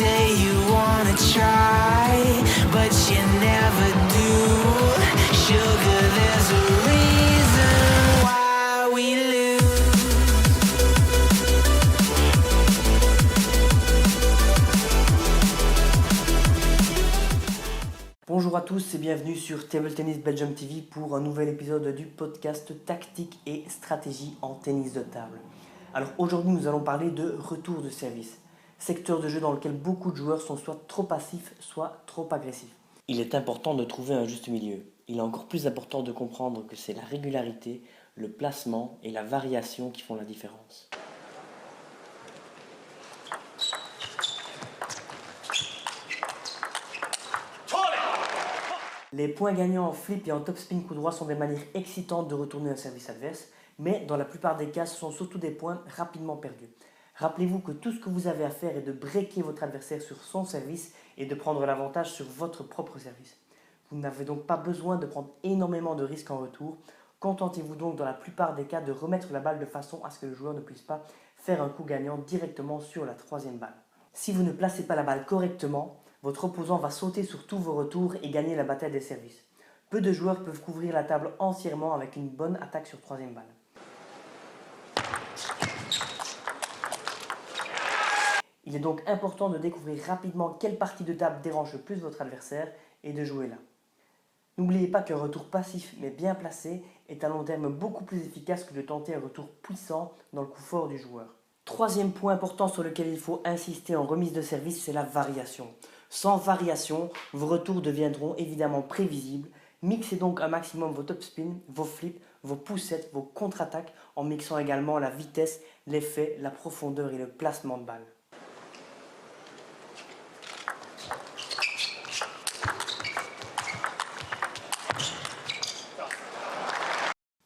say you wanna try, but you never do. Sugar, there's a reason why we lose. Bonjour à tous et bienvenue sur Table Tennis Belgium TV pour un nouvel épisode du podcast Tactique et stratégie en tennis de table. Alors aujourd'hui nous allons parler de retour de service, secteur de jeu dans lequel beaucoup de joueurs sont soit trop passifs, soit trop agressifs. Il est important de trouver un juste milieu. Il est encore plus important de comprendre que c'est la régularité, le placement et la variation qui font la différence. Les points gagnants en flip et en topspin coup droit sont des manières excitantes de retourner un service adverse, mais dans la plupart des cas, ce sont surtout des points rapidement perdus. Rappelez-vous que tout ce que vous avez à faire est de breaker votre adversaire sur son service et de prendre l'avantage sur votre propre service. Vous n'avez donc pas besoin de prendre énormément de risques en retour. Contentez-vous donc dans la plupart des cas de remettre la balle de façon à ce que le joueur ne puisse pas faire un coup gagnant directement sur la troisième balle. Si vous ne placez pas la balle correctement, votre opposant va sauter sur tous vos retours et gagner la bataille des services. Peu de joueurs peuvent couvrir la table entièrement avec une bonne attaque sur troisième balle. Il est donc important de découvrir rapidement quelle partie de table dérange le plus votre adversaire et de jouer là. N'oubliez pas qu'un retour passif mais bien placé est à long terme beaucoup plus efficace que de tenter un retour puissant dans le coup fort du joueur. Troisième point important sur lequel il faut insister en remise de service, c'est la variation. Sans variation, vos retours deviendront évidemment prévisibles. Mixez donc un maximum vos topspins, vos flips, vos poussettes, vos contre-attaques en mixant également la vitesse, l'effet, la profondeur et le placement de balle.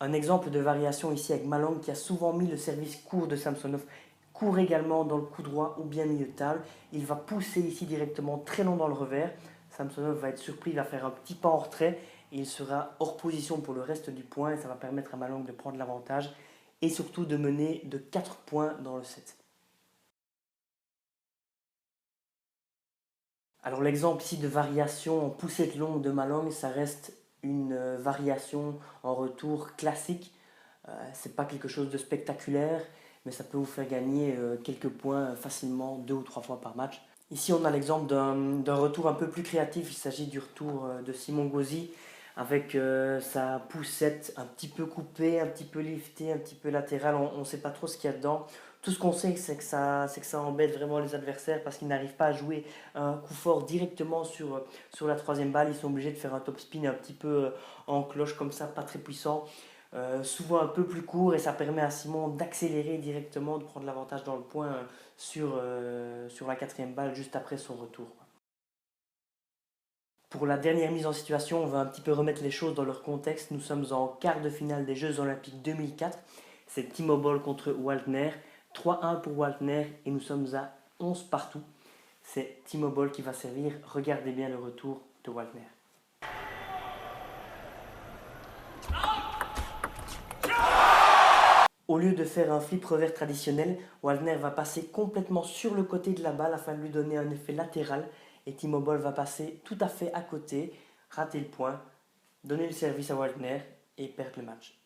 Un exemple de variation ici avec Malong qui a souvent mis le service court de Samsonov, court également dans le coup droit ou bien milieu de table. Il va pousser ici directement très long dans le revers. Samsonov va être surpris, il va faire un petit pas en retrait et il sera hors position pour le reste du point et ça va permettre à Malong de prendre l'avantage et surtout de mener de 4 points dans le set. Alors l'exemple ici de variation en poussette longue de Malong, ça reste une variation en retour classique. C'est pas quelque chose de spectaculaire, mais ça peut vous faire gagner quelques points facilement 2 ou 3 fois par match. Ici on a l'exemple d'un retour un peu plus créatif, il s'agit du retour de Simon Gauzy avec sa poussette un petit peu coupée, un petit peu liftée, un petit peu latérale, on ne sait pas trop ce qu'il y a dedans. Tout ce qu'on sait, c'est que ça embête vraiment les adversaires parce qu'ils n'arrivent pas à jouer un coup fort directement sur la troisième balle. Ils sont obligés de faire un top spin un petit peu en cloche comme ça, pas très puissant, souvent un peu plus court et ça permet à Simon d'accélérer directement, de prendre l'avantage dans le point sur la quatrième balle juste après son retour. Pour la dernière mise en situation, on va un petit peu remettre les choses dans leur contexte. Nous sommes en quart de finale des Jeux Olympiques 2004. C'est Timo Boll contre Waltner. 3-1 pour Waltner et nous sommes à 11 partout. C'est Timo Boll qui va servir. Regardez bien le retour de Waltner. Au lieu de faire un flip revers traditionnel, Waltner va passer complètement sur le côté de la balle afin de lui donner un effet latéral. Et Timo Boll va passer tout à fait à côté, rater le point, donner le service à Waltner et perdre le match.